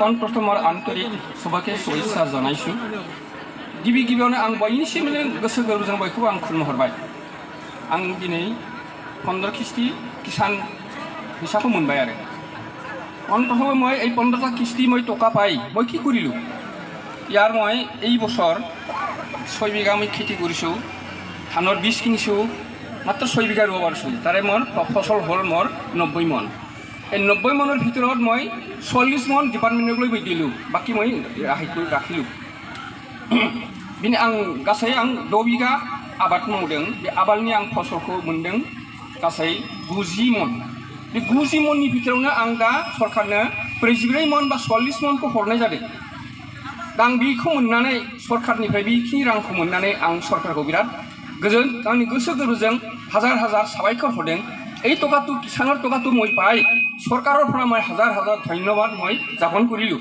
पन प्रथम और आंतरिक सबके शुभेच्छा जानायसु गिबि गिबियावनो आं बयनिसिम गोसो गोरबोजों बयखौबो आं खुलुमहरबाय आं दिनै 15 किस्ति किसान फैसाखौ मोनबाय आरो অন্তত মই এই 15টা কিস্তি মই টকা পাই মই কি কৰিলোঁ ইয়াৰ মই এই বছৰ 6 বিঘা মই খেতি কৰিছোঁ ধানৰ বীজ কিনিছোঁ মাত্ৰ 6 বিঘা ৰুব পাৰিছোঁ তাৰে মোৰ ফসল হ'ল মোৰ 90 মন এই 90 মনৰ ভিতৰত মই 40 মন ডিপাৰ্টমেণ্টলৈ মই দিলোঁ বাকী মই ৰাখিলোঁ बिनि आं गासै आं 6 बिघा आबाद मावदों बे आबादनि आं फसलखौ मोनदों गासै 90 मन बे 90 मननि भितरावनो आं दा सरकारनो 44 मन बा 40 मनखौ हरनाय जादों दा आं बेखौ मोननानै सरकारनिफ्राय बेखिनि रांखौ मोननानै आं सरकारखौ बिराद गोजोन आंनि गोसो गोरबोजों हाजार हाजार साबायखर हरदों এই টকাটো কিষাণৰ টকাটো মই পাই सरकाৰৰ পৰা মই হাজাৰ हाजार धन्यबाद মই জ্ঞাপন কৰিলোঁ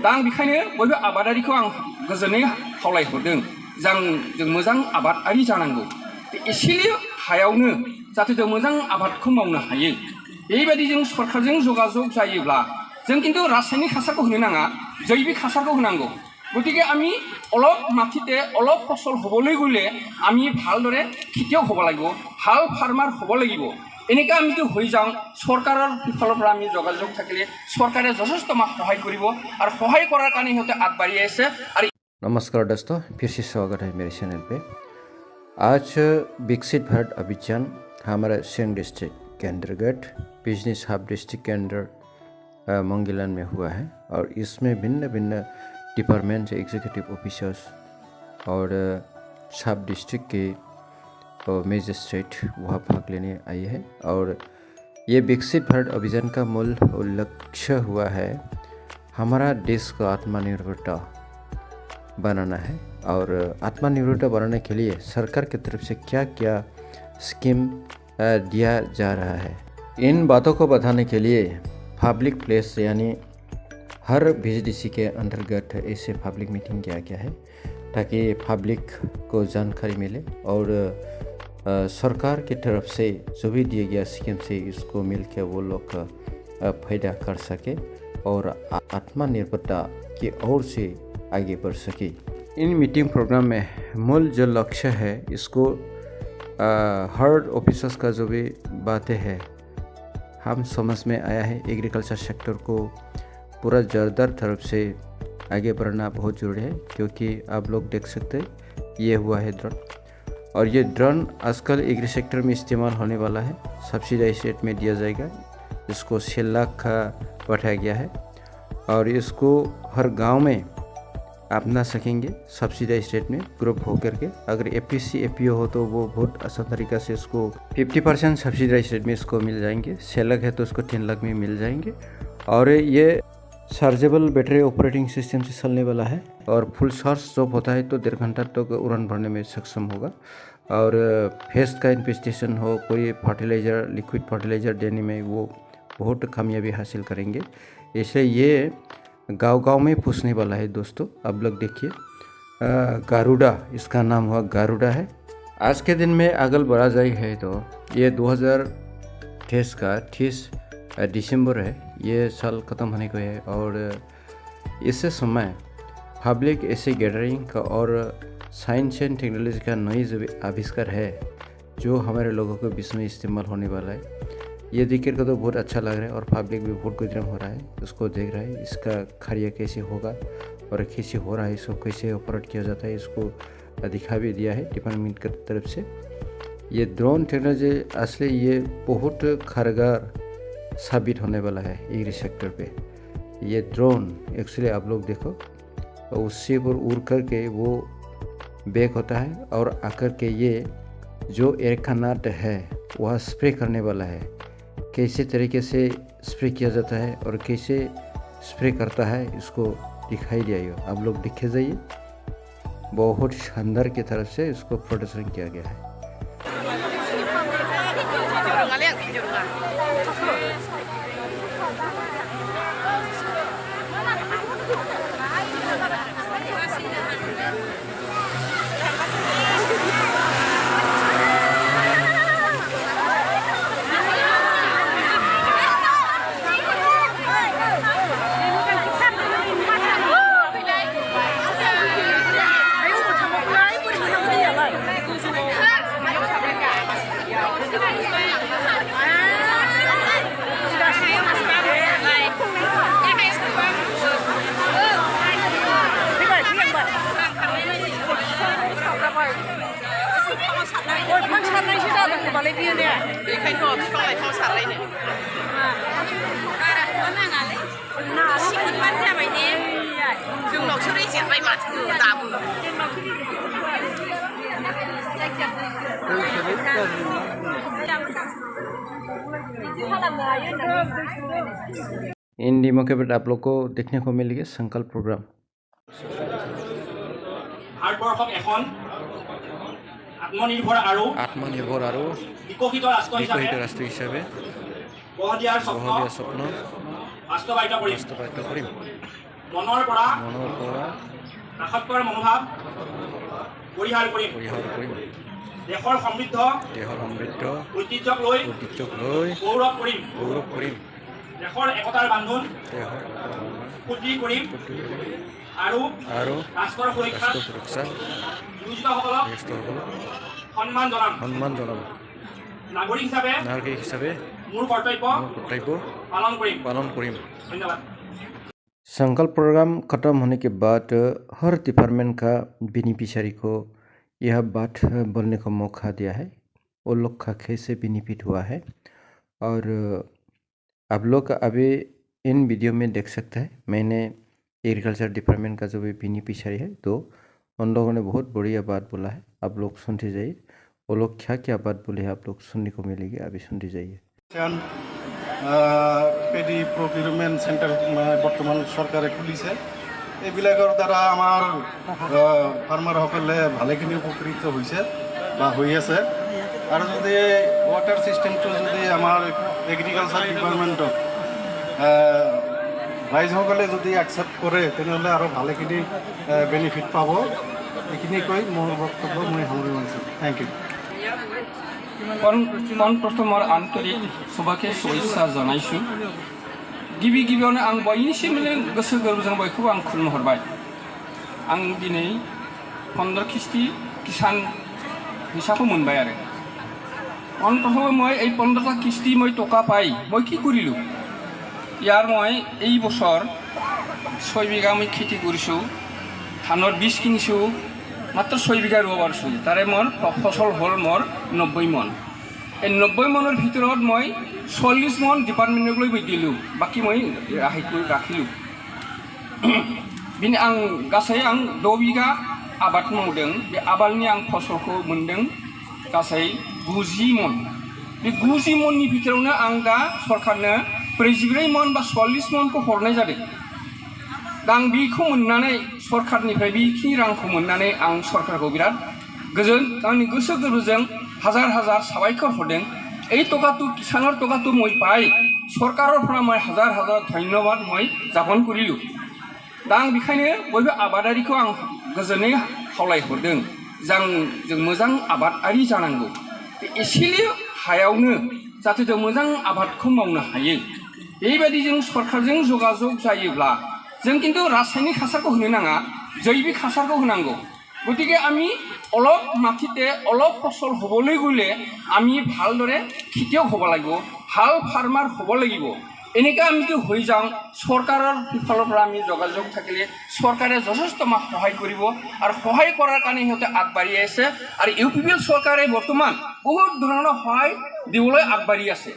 दा आं बेखायनो बयबो आबादारिखौ आं गोजोनै खावलायहरदों जों मोजां आबादारि जानांगौ एसेल' हायावनो जाहाथे जों मोजां आबादखौ मावनो हायो बेबायदि जों सरकारजों जगाजग जायोब्ला जों किन्तु रासायनिक हासारखौ होनो नाङा जैविक हासारखौ होनांगौ गतिके আমি অলপ মাটিতে অলপ ফসল হ'বলৈ গ'লে আমি ভালদৰে খেতিয়ক হ'ব লাগিব ভাল ফাৰ্মাৰ হ'ব লাগিব এনেকৈ আমি যদি হৈ যাওঁ চৰকাৰৰ ফালৰ পৰা আমি যোগাযোগ থাকিলে চৰকাৰে যথেষ্ট আমাক সহায় কৰিব আৰু সহায় কৰাৰ কাৰণে সিহঁতে আগবাঢ়ি আছে আৰু नमस्कार दोस्तों, फिर से स्वागत है मेरे चैनल पे। आज विकसित भारत अभियान हमारा सिंध डिस्ट्रिक्ट के अंतर्गत बिजनेस हब डिस्ट्रिक्ट के अंदर मंगेलान में हुआ है और इसमें भिन्न भिन्न डिपार्टमेंट एग्जीक्यूटिव ऑफिसर्स और सब डिस्ट्रिक्ट के मजिस्ट्रेट वहाँ भाग लेने आए हैं और ये विकसित भारत अभियान का मूल लक्ष्य हुआ है हमारा देश का आत्मनिर्भरता बनाना है और आत्मनिर्भरता बनाने के लिए सरकार की तरफ से क्या क्या स्कीम दिया जा रहा है इन बातों को बताने के लिए पब्लिक प्लेस यानी हर बीजीडीसी के अंतर्गत ऐसे पब्लिक मीटिंग किया गया है ताकि पब्लिक को जानकारी मिले और सरकार की तरफ से जो भी दिए गया स्कीम से इसको मिल के वो लोग फायदा कर सके और आत्मनिर्भरता की ओर से आगे बढ़ सके। इन मीटिंग प्रोग्राम में मूल जो लक्ष्य है इसको हर ऑफिसर्स का जो भी बातें हैं हम समझ में आया है एग्रीकल्चर सेक्टर को पूरा ज़ोरदार तरफ से आगे बढ़ना बहुत ज़रूरी है क्योंकि आप लोग देख सकते हैं ये हुआ है ड्रोन और ये ड्रोन आजकल एग्री सेक्टर में इस्तेमाल होने वाला है सब्सिडाइज रेट में दिया जाएगा इसको 6 लाख का बढ़ाया गया है और इसको हर गांव में अपना सकेंगे सब्सिडाइज रेट में ग्रुप होकर के अगर एपीसी एपीओ हो तो वो बहुत आसान तरीक़ा से इसको 50% सब्सिडाइज रेट में इसको मिल जाएंगे 6 लाख है तो उसको 3 लाख में मिल जाएंगे और ये चार्जेबल बैटरी ऑपरेटिंग सिस्टम से चलने वाला है और फुल चार्ज जब होता है तो 1.5 घंटा तक उड़ान भरने में सक्षम होगा और फेस्ट का इन्वेस्टिगेशन हो कोई फर्टिलाइज़र लिक्विड फर्टिलाइज़र देने में वो बहुत कामयाबी हासिल करेंगे इसलिए ये गांव-गांव में पूछने वाला है दोस्तों आप लोग देखिए गारुड़ा इसका नाम हुआ गारुड़ा है आज के दिन में अगल बढ़ा जाए है तो ये 2023 का 30 दिसंबर है ये साल ख़त्म होने को है और इस समय पब्लिक ऐसे गैदरिंग का और साइंस एंड टेक्नोलॉजी का नई जो आविष्कार है जो हमारे लोगों के बीच में इस्तेमाल होने वाला है ये देखकर को तो बहुत अच्छा लग रहा है और पब्लिक भी बहुत गुजरम हो रहा है उसको देख रहा है इसका कार्य कैसे होगा और कैसे हो रहा है इसको कैसे ऑपरेट किया जाता है इसको दिखा भी दिया है डिपार्टमेंट की तरफ से ये ड्रोन टेक्नोलॉजी असली ये बहुत कारगर साबित होने वाला है एग्री सेक्टर पे ये ड्रोन एक्चुअली आप लोग देखो उससे पर उड़ करके वो बैक होता है और आकर के ये जो एयरकनाट है वह स्प्रे करने वाला है कैसे तरीके से स्प्रे किया जाता है और कैसे स्प्रे करता है इसको दिखाई दिया आप लोग दिखे जाइए बहुत शानदार की तरफ से इसको प्रदर्शन किया गया है। बेखायनो बिफां लाइफां सारलायनो सिखोनबानो जाबाय ने जोंनावसो रेजेंबाय माथो दाबो इन डेमो के बाद आप लोग को देखने को मिलेगा संकल्प प्रोग्राम। ভাৰতবৰ্ষক এখন আত্মনিৰ্ভৰ আৰু বিকশিত ৰাষ্ট্ৰ হিচাপে গঢ় দিয়াৰ স্বপ্ন বাস্তৱায়িত কৰিম। মনৰ পৰা নাশকৰ মনোভাৱ পৰিহাৰ কৰিম। দেশৰ সমৃদ্ধ ঐতিহ্যক লৈ গৌৰৱ কৰিম। দেশৰ একতাৰ বান্ধোন সুদৃঢ় কৰিম আৰু ৰাষ্ট্ৰৰ সুৰক্ষাত নিয়োজিতসকলক সন্মান জনাম। নাগৰিক হিচাপে মোৰ কৰ্তব্য পালন কৰিম। ধন্যবাদ। संकल्प प्रोग्राम खत्म होने के बाद हर डिपार्टमेंट का बेनिफिशियरी को यह बात बोलने का मौका दिया है, वो लोग का कैसे बेनिफिट हुआ है। और आप लोग अभी इन वीडियो में देख सकते हैं मैंने एग्रीकल्चर डिपार्टमेंट का जो भी बेनिफिशियरी है तो उन लोगों ने बहुत बढ़िया बात बोला है। आप लोग सुनते जाइए वो लोग क्या क्या बात बोले हैं आप लोग सुनने को मिलेगी, अभी सुनते जाइए। পেডি প্ৰকিউৰমেণ্ট চেণ্টাৰ বৰ্তমান চৰকাৰে খুলিছে। এইবিলাকৰ দ্বাৰা আমাৰ ফাৰ্মাৰসকলে ভালেখিনি উপকৃত হৈছে বা হৈ আছে। আৰু যদি ৱাটাৰ ছিষ্টেমটো যদি আমাৰ এগ্ৰিকালচাৰ ডিপাৰ্টমেণ্টত ৰাইজসকলে যদি একচেপ্ট কৰে তেনেহ'লে আৰু ভালেখিনি বেনিফিট পাব। এইখিনি কৈ মোৰ বক্তব্য মই সামৰি মাৰিছোঁ। Thank you. प्रथमर आन्तरिक सबाके शुभेच्छा जानायसु गिबि गिबियावनो आं बयनिसिम गोसो गोरबोजों बयखौबो आं खुलुमहरबाय। आं दिनै 15 किस्ति किसान हिसाबखौ मोनबाय आरो प्रथমে মই এই 15টা কিস্তি মই টকা পাই মই কি কৰিলোঁ ইয়াৰ মই এই বছৰ 6 বিঘা মই খেতি কৰিছোঁ, ধানৰ বীজ কিনিছোঁ, মাত্ৰ 6 বিঘা ৰুব পাৰিছোঁ। তাৰে মোৰ ফচল হ'ল মোৰ 90 মন। এই 90 মনৰ ভিতৰত মই 40 মন ডিপাৰ্টমেণ্টক লৈ দিলোঁ, বাকী মই ৰাখিলোঁ। बिनि आं गासै 6 बिघा आबाद मावदों। बे आबादनि आं फसलखौ मोनदों गासै 90 मन। बे 90 मननि भितरावनो आं दा सरकारनो 44 मन बा 40 मनखौ हरनाय जादों। दा आं बेखौ मोननानै सरकारनिफ्राय बेखिनि रांखौ मोननानै आं सरकारखौ बिराद गोजोन आंनि गोसो गोरबोजों हाजार हाजार साबायखर हरदों। এই টকাটো কিষাণৰ টকাটো মই পাই চৰকাৰৰ পৰা মই হাজাৰ হাজাৰ ধন্যবাদ মই জ্ঞাপন কৰিলোঁ। दा आं बेखायनो बयबो आबादारिखौ आं गोजोनै खावलायहरदों जों मोजां आबादारि जानांगौ। एसेल' हायावनो जाहाथे जों मोजां आबादखौ मावनो हायो बेबायदि जों सरकारजों जगाजग जायोब्ला जों কিন্তু रासायनिक हासारखौ होनो नाङा, जैविक हासारखौ होनांगौ। গতিকে আমি অলপ মাটিতে অলপ ফসল হ'বলৈ গ'লে আমি ভালদৰে খেতিয়ক হ'ব লাগিব, ভাল ফাৰ্মাৰ হ'ব লাগিব। এনেকৈ আমি যদি হৈ যাওঁ চৰকাৰৰ ফালৰ পৰা আমি যোগাযোগ থাকিলে চৰকাৰে যথেষ্ট আমাক সহায় কৰিব আৰু সহায় কৰাৰ কাৰণে সিহঁতে আগবাঢ়ি আছে। আৰু UPPL চৰকাৰে বৰ্তমান বহুত ধৰণৰ সহায় দিবলৈ আগবাঢ়ি আছে।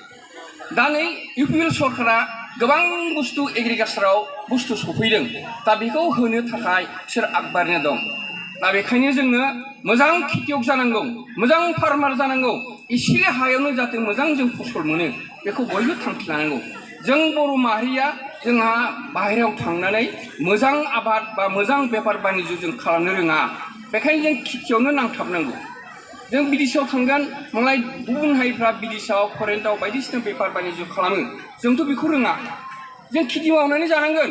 दा नै UPPL सरकारा गोबां बुस्थु एग्रिकालचाराव बुस्थु सफैदों, दा बेखौ होनो थाखाय बिसोर आगबारिना दं। दा बेखायनो जोंनो मोजां खेतियक जानांगौ, मोजां फार्मार जानांगौ। एसेल' हायावनो जाहाथे मोजां जों फसल मोनो बेखौ बयबो थांखि लानांगौ। जों बर' माहारिया जोंहा बाहेरायाव थांनानै मोजां आबाद बा मोजां बेफार बानिज्य जों खालामनो रोङा। बेखायनो जों खेतियावनो नांथाबनांगौ। जों बिदेशआव थांगोन, मालाय गुबुन हारिफ्रा बिदेशआव फरेनाव बायदिसिना बेफार बानिज्य खालामो, जोंथ' बेखौ रोङा। जों खेति मावनानै जानांगोन,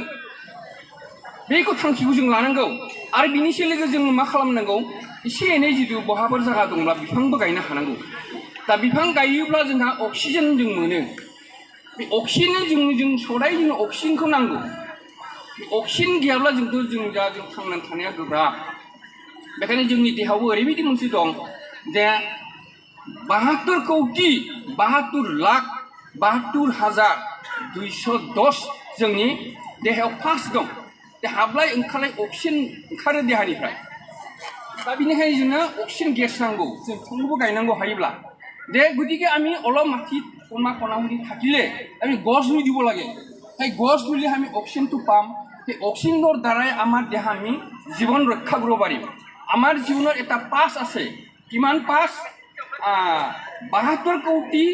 बेखौ थांखिखौ जों लानांगौ। आरो बिनिसो लोगो जों मा खालामनांगौ, एसे एनै जितु बहाफोर जायगा दंब्ला बिफांबो गायनो हानांगौ। दा बिफां गायोब्ला जोंहा अक्सिजेन जों मोनो। बे अक्सिजेन जों सदाय जों अक्सिजेनखौ नांगौ। बे अक्सिजेन गैयाब्ला जों थांनानै थानाया गोब्राब। बेखायनो जोंनि देहायावबो ओरैबायदि मोनसे दं जे 72 कौटि 72 लाख 72,210 जोंनि देहायाव फार्स्ट दं। हाबलाय ओंखारलाय अक्सिजेन ओंखारो देहानिफ्राय। दा बेनिखायनो जोंनो अक्सिजेन गेस नांगौ, जों बिफांखौबो गायनांगौ हायोब्ला। দে গতিকে আমি অলপ মাটিত কোনোবা কণাগুৰি থাকিলে আমি গছ ৰুই দিব লাগে সেই গছ ৰুলে আমি অক্সিজেনটো পাম সেই অক্সিজেনৰ দ্বাৰাই আমাৰ দেহা আমি জীৱন ৰক্ষা কৰিব পাৰিম আমাৰ জীৱনৰ এটা পাছ আছে কিমান পাছ 72 কোটি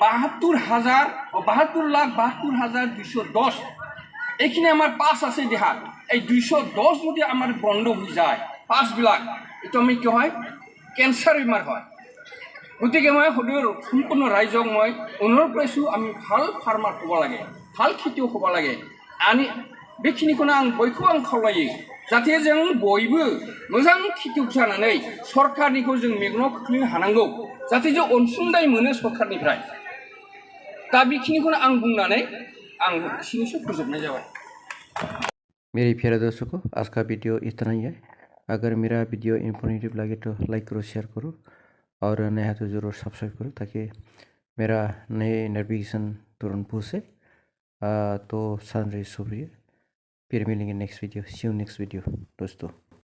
72,72,72,210 এইখিনি আমাৰ পাছ আছে দেহাত এই 210 যদি আমাৰ বন্ধ হৈ যায় পাছবিলাক এইটো আমি কি হয় কেঞ্চাৰ বেমাৰ হয় গতিকে মই সদৈৰ সম্পূৰ্ণ ৰাইজক মই অনুৰোধ কৰিছোঁ আমি ভাল ফাৰ্মাৰ হ'ব লাগে ভাল খেতিয়ক হ'ব লাগে আনি बेखिनिखौनो आं बयखौबो आं खावलायो जाहाथे जों बयबो मोजां खेतियक जानानै सरकारनिखौ जों मेगनाव खोख्लैनो हानांगौ जाहाथे जों अनसुंथाइ मोनो सरकारनिफ्राय दा बेखिनिखौनो आं बुंनानै आं एसेनोसै फोजोबनाय जाबाय मेरे प्यारे दर्शकों आज का वीडियो इतना ही है अगर मेरा वीडियो इन्फॉर्मेटिव लगे तो लाइक करो शेयर करो और नया तो ज़रूर सब्सक्राइब करो ताकि मेरा नए नोटिफिकेशन तुरंत पहुँचे तो सारे शुक्रिया फिर मिलेंगे next video see you next video दोस्तों